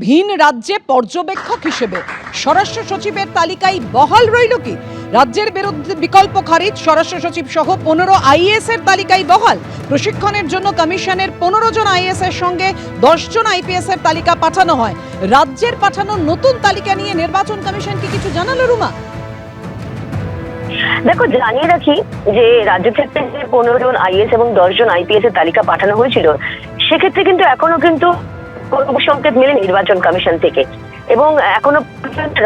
ভিন রাজ্যে পর্যবেক্ষক হিসেবে স্বরাষ্ট্র সচিবের তালিকায় বহাল রইল কি? রাজ্যের বিরুদ্ধে বিকল্প খারিজ, স্বরাষ্ট্র সচিব সহ 15 আইএএস এর তালিকায় বহাল। প্রশিক্ষণের জন্য কমিশনের 15 জন আইএএস এর সঙ্গে 10 জন আইপিএস এর তালিকা পাঠানো হয়। রাজ্যের পাঠানো নতুন তালিকা নিয়ে নির্বাচন কমিশন কি কিছু জানালো রুমা? দেখো, জানিয়ে রাখি যে রাজ্য থেকে যে 15 জন আইএএস এবং 10 জন আইপিএস এর তালিকা পাঠানো হয়েছিল, সেক্ষেত্রে কিন্তু এখনো কিন্তু কোনো সংকেত মেলে নির্বাচন কমিশন থেকে, এবং এখনো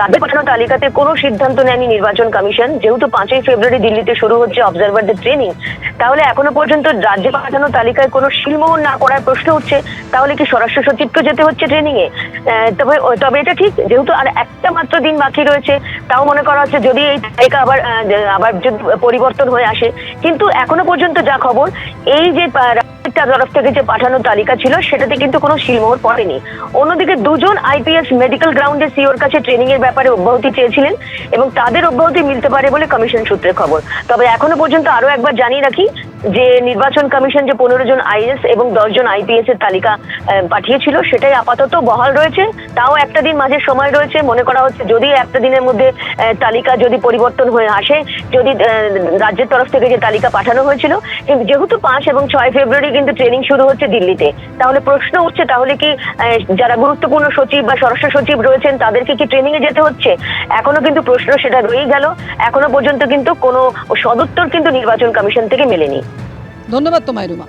রাজ্যে পাঠানো তালিকাতে কোনো সিদ্ধান্ত নেয়নি নির্বাচন কমিশন। যেহেতু 5ই ফেব্রুয়ারি দিল্লিতে শুরু হচ্ছে অবজারভারদের ট্রেনিং, তাহলে এখনো পর্যন্ত রাজ্যে পাঠানো তালিকায় কোনো শিলমোহর না করার প্রশ্ন উঠছে। তাহলে কি স্বরাষ্ট্র সচিবকে যেতে হচ্ছে ট্রেনিং এ? তবে এটা ঠিক, যেহেতু আর একটা মাত্র দিন বাকি রয়েছে, তাও মনে করা হচ্ছে যদি এই তালিকা আবার যদি পরিবর্তন হয়ে আসে। কিন্তু এখনো পর্যন্ত যা খবর, এই যে তরফ থেকে যে পাঠানো তালিকা ছিল, সেটাতে কিন্তু কোনো শিলমোহর পড়েনি। অন্যদিকে 2 জন আইপিএস মেডিকেল গ্রাউন্ডে সিওর কাছে ট্রেনিং এর ব্যাপারে অব্যাহতি চেয়েছিলেন, এবং তাদের অব্যাহতি মিলতে পারে বলে কমিশন সূত্রে খবর। তবে এখনো পর্যন্ত আরো একবার জানিয়ে রাখি যে নির্বাচন কমিশন যে 15 জন আইএস এবং 10 জন আইপিএস এর তালিকা পাঠিয়েছিল, সেটাই আপাতত বহাল রয়েছে। তাও একটা দিন মাঝে সময় রয়েছে। মনে করা হচ্ছে যদি একটা দিনের মধ্যে তালিকা যদি পরিবর্তন হয়ে আসে, যদি রাজ্যের তরফ থেকে যে তালিকা পাঠানো হয়েছিল, কিন্তু যেহেতু 5 এবং 6 ফেব্রুয়ারি কিন্তু ট্রেনিং শুরু হচ্ছে দিল্লিতে, তাহলে প্রশ্ন উঠছে তাহলে কি যারা গুরুত্বপূর্ণ সচিব বা স্বরাষ্ট্র সচিব রয়েছেন তাদেরকে কি ট্রেনিং এ যেতে হচ্ছে? এখনো কিন্তু প্রশ্ন সেটা রয়েই গেল। এখনো পর্যন্ত কিন্তু কোনো সদুত্তর কিন্তু নির্বাচন কমিশন থেকে মেলেনি। ধন্যবাদ তোমায় রুমা।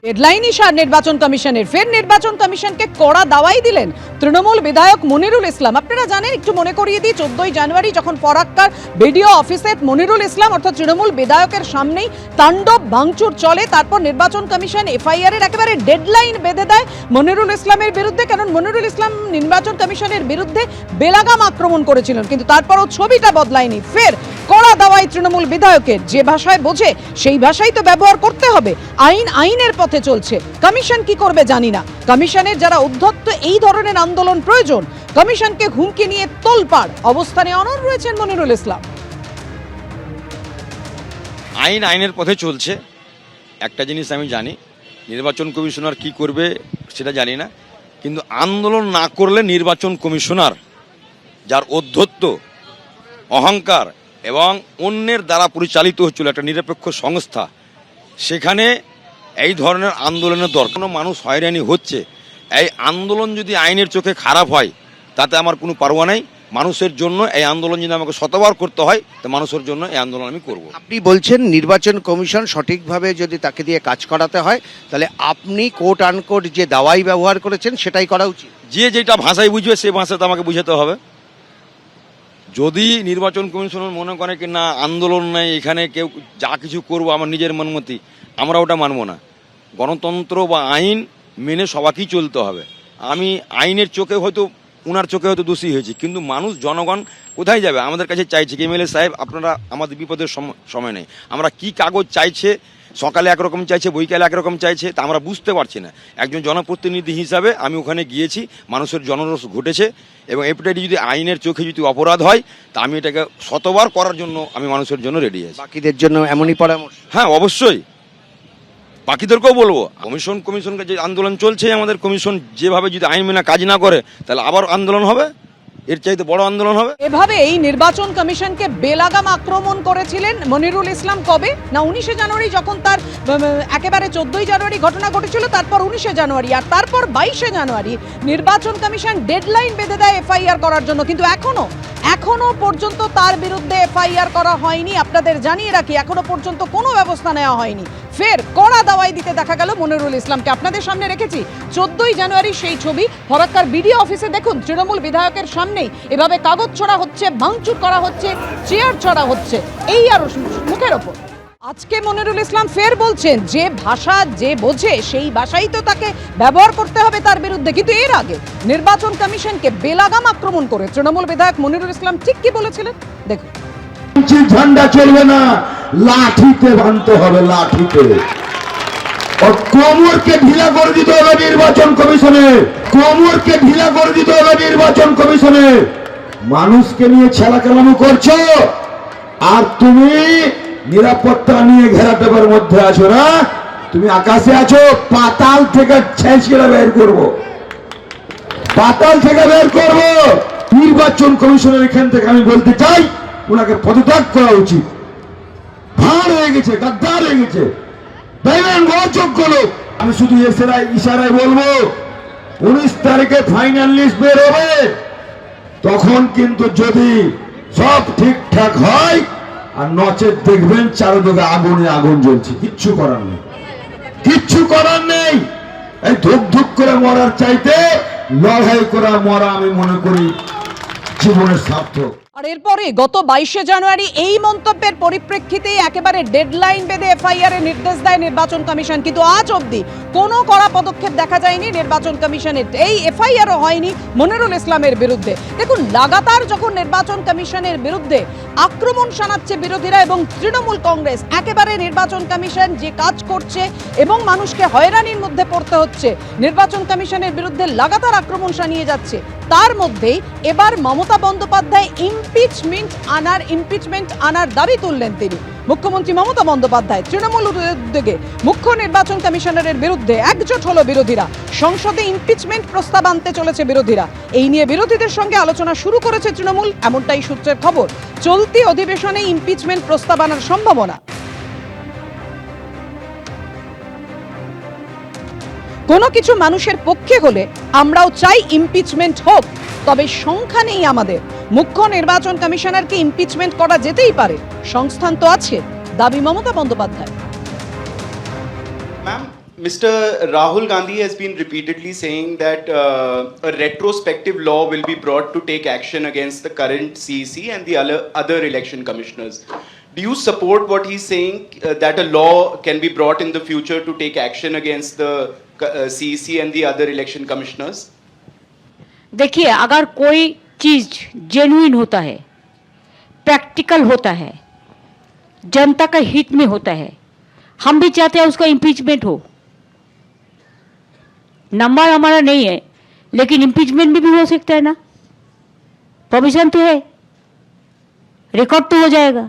হেডলাইনই সার নির্বাচন কমিশনের। ফের নির্বাচন কমিশনকে কড়া দাওয়াই দিলেন তৃণমূল বিধায়ক মনিরুল ইসলাম। আপনারা জানেন, একটু মনে করিয়ে দিই, 14ই জানুয়ারি যখন ফরাক্কার বিডিও অফিসে মনিরুল ইসলাম অর্থাৎ তৃণমূল বিধায়কের সামনেই তাণ্ডব ভাঙচুর চলে, তারপর নির্বাচন কমিশন এফআইআর এর একেবারে ডেডলাইন বেঁধে দেয় মনিরুল ইসলামের বিরুদ্ধে, কারণ মনিরুল ইসলাম নির্বাচন কমিশনের বিরুদ্ধে বেলাগাম আক্রমণ করেছিলেন। কিন্তু তারপরও ছবিটা বদলায়নি। ফের কড়া দাওয়াই তৃণমূল বিধায়কের। যে ভাষায় বোঝে সেই ভাষাই তো ব্যবহার করতে হবে। আইনের পথে চলছে, কমিশন কি করবে জানি না। কমিশনের যারা উদ্ধত্ত এই ধরনের আন্দোলন প্রয়োজন, কমিশনকে হুমকি নিয়ে তোলপাড় অবস্থানে অনড় রয়েছেন মনিরুল ইসলাম। আইনের পথে চলছে। একটা জিনিস আমি জানি, নির্বাচন কমিশনার কি করবে সেটা জানি না, কিন্তু আন্দোলন না করলে নির্বাচন কমিশনার, যার অধ্যত্ত, অহংকার এবং অন্যের দ্বারা পরিচালিত হচ্ছিল একটা নিরপেক্ষ সংস্থা, সেখানে এই ধরনের আন্দোলনের দরকার। কোনো মানুষ হয়রানি হচ্ছে, এই আন্দোলন যদি আইনের চোখে খারাপ হয় তাতে আমার কোনো পারোয়া নেই। মানুষের জন্য এই আন্দোলন যদি আমাকে শতবার করতে হয়, তো মানুষের জন্য এই আন্দোলন আমি করব। আপনি বলছেন নির্বাচন কমিশন সঠিকভাবে যদি তাকে দিয়ে কাজ করাতে হয়, তাহলে আপনি কোট আনকোট যে দাওয়াই ব্যবহার করেছেন সেটাই করা উচিত। যে যেটা ভাষায় বুঝবে সেই ভাষাতে আমাকে বুঝাতে হবে। যদি নির্বাচন কমিশন মনে করে কি না আন্দোলন নেই, এখানে কেউ যা কিছু করবো আমার নিজের মনমতি, আমরা ওটা মানব না। গণতন্ত্র বা আইন মেনে সবাইকেই চলতে হবে। আমি আইনের চোখে হয়তো, ওনার চোখে হয়তো দোষী হয়েছি, কিন্তু মানুষ, জনগণ কোথায় যাবে? আমাদের কাছে চাইছে কি এমএলএ সাহেব আপনারা আমাদের বিপদের সময় নেই, আমরা কি কাগজ চাইছে, সকালে একরকম চাইছে, বৈকালে একরকম চাইছে, তা আমরা বুঝতে পারছি না। একজন জনপ্রতিনিধি হিসাবে আমি ওখানে গিয়েছি, মানুষের জনরোষ ঘটেছে, এবং এটাই যদি আইনের চোখে যদি অপরাধ হয়, তা আমি এটাকে শতবার করার জন্য আমি মানুষের জন্য রেডি আছি। বাকিদের জন্য এমনই পরামর্শ? হ্যাঁ, অবশ্যই বাকিদেরকেও বলবো। কমিশনকে যে আন্দোলন চলছে, আমাদের কমিশন যেভাবে যদি আইন মেনে কাজ না করে, তাহলে আবার আন্দোলন হবে, এর চাইতে বড় আন্দোলন হবে। এভাবে এই নির্বাচন কমিশনকে বেলাগাম আক্রমণ করেছিলেন মনিরুল ইসলাম কবে না 19শে জানুয়ারি, যখন তার একেবারে 14ই জানুয়ারি ঘটনা ঘটেছিল, তারপর 19শে জানুয়ারি, আর তারপর 22শে জানুয়ারি নির্বাচন কমিশন ডেডলাইন বেঁধে দেয় এফআইআর করার জন্য। কিন্তু এখনো পর্যন্ত তার বিরুদ্ধে এফআইআর করা হয়নি। আপনাদের জানিয়ে রাখি, এখনো পর্যন্ত কোনো ব্যবস্থা নেওয়া হয়নি। ফের কড়া দাওয়াই দিতে দেখা গেল মনিরুল ইসলামকে। আপনাদের সামনে রেখেছি 14ই জানুয়ারি সেই ছবি। ফরাক্কার বিডিও অফিসে দেখুন, তৃণমূল বিধায়কের সামনেই এভাবে কাগজ ছড়া হচ্ছে, ভাঙচুর করা হচ্ছে, চেয়ার ছড়া হচ্ছে, এই আর মুখের ওপর। আজকে মনিরুল ইসলাম ফের বলছেন যে ভাষা যে বোঝে সেই ভাষাই তো তাকে ব্যবহার করতে হবে তার বিরুদ্ধে। কিন্তু এর আগে নির্বাচন কমিশনকে বেলাগাম আক্রমণ করে তৃণমূল বিধায়ক মনিরুল ইসলাম ঠিক কি বলেছিলেন দেখুন। ঝান্ডা চলবে না, লাঠিতে বাঁধতে হবে, লাঠিতে। কোমরকে ঢিলা করে দিতে হবে নির্বাচন কমিশনে, কোমরকে ঢিলা করে দিতে হবে নির্বাচন কমিশনে। মানুষকে নিয়ে ছেলাকেলামো করছো, আর তুমি নিরাপত্তা নিয়ে ঘেরাটোপের মধ্যে আছো না, তুমি আকাশে আছো, পাতাল থেকে ছেঁচিয়ে বের করবো। পাতাল থেকে বের করব। নির্বাচন কমিশনের এখান থেকে আমি বলতে চাই ওনাকে পদত্যাগ করা উচিত। ভাঁড় হয়ে গেছে, গাদ্দার হয়ে গেছে, বেইমান অযোগ্য লোক। আমি শুধু ইশারায় বলবো 19 তারিখে ফাইনাল লিস্ট বের হবে, তখন কিন্তু যদি সব ঠিকঠাক হয় আর নচেত দেখবেন চারদিকে আগুনে আগুন জ্বলছে, কিচ্ছু করার নেই, কিচ্ছু করার নেই। এই ধুক ধুক করে মরার চাইতে লড়াই করা মরা আমি মনে করি জীবনের সার্থক। আর এরপরে গত 22শে জানুয়ারি এই মন্তব্যের পরিপ্রেক্ষিতেই একেবারে ডেডলাইন বেঁধে এফআইআর এর নির্দেশ দেয় নির্বাচন কমিশন, কিন্তু আজ অবধি কোনো কড়া পদক্ষেপ দেখা যায়নি নির্বাচন কমিশনের। এই এফআইআরও হয়নি মনিরুল ইসলামের বিরুদ্ধে। দেখুন, লাগাতার যখন নির্বাচন কমিশনের বিরুদ্ধে আক্রমণ শানাচ্ছে বিরোধীরা এবং তৃণমূল কংগ্রেস, একেবারে নির্বাচন কমিশন যে কাজ করছে এবং মানুষকে হয়রানির মধ্যে পড়তে হচ্ছে, নির্বাচন কমিশনের বিরুদ্ধে লাগাতার আক্রমণ শানিয়ে যাচ্ছে, তার মধ্যেই এবার মমতা বন্দ্যোপাধ্যায় ইমপিচমেন্ট আনার দাবি তুললেন তিনি। মুখ্যমন্ত্রী মমতা বন্দ্যোপাধ্যায় তৃণমূল উদ্যোগে মুখ্য নির্বাচন কমিশনারের বিরুদ্ধে একজোট হলো বিরোধীরা। সংসদে ইমপিচমেন্ট প্রস্তাব আনতে চলেছে বিরোধীরা। এই নিয়ে বিরোধীদের সঙ্গে আলোচনা শুরু করেছে তৃণমূল, এমনটাই সূত্রের খবর। চলতি অধিবেশনে ইমপিচমেন্ট প্রস্তাব আনার সম্ভাবনা। কোনো কিছু মানুষের পক্ষে হলে আমরাও চাই ইমপিচমেন্ট হোক, তবে সংখ্যা নেই আমাদের। মুখ্য নির্বাচন কমিশনারকে ইমপিচমেন্ট করা যেতেই পারে, সংস্থান তো আছে, দাবি Mamata Bandyopadhyay. Ma'am, Mr. Rahul Gandhi has been repeatedly saying that a retrospective law will be brought to take action against the current CEC and the other election commissioners. Do you support what he's saying, that a law can be brought in the future to take action against the CEC and the other election commissioners? देखिए, अगर कोई चीज़ genuine होता है, practical होता है, जनता का हित में होता है, हम भी चाहते हैं उसका इम्पीचमेंट हो। नंबर हमारा नहीं है, लेकिन इम्पीचमेंट भी हो सकता है ना, प्रोविजन तो है, रिकॉर्ड तो हो जाएगा।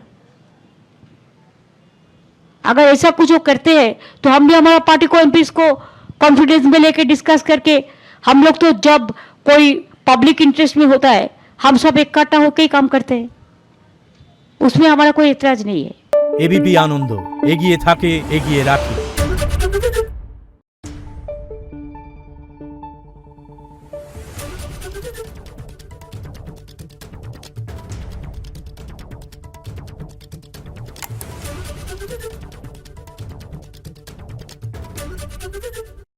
अगर ऐसा कुछ वो करते हैं तो हम भी हमारा पार्टी को एमपीज को कॉन्फिडेंस में लेके डिस्कस करके, हम लोग तो जब कोई पब्लिक इंटरेस्ट में होता है हम सब इकट्ठा होकर ही काम करते हैं, उसमें हमारा कोई एतराज नहीं है। एबीपी आनंद एगिए थाके एगिए राखे।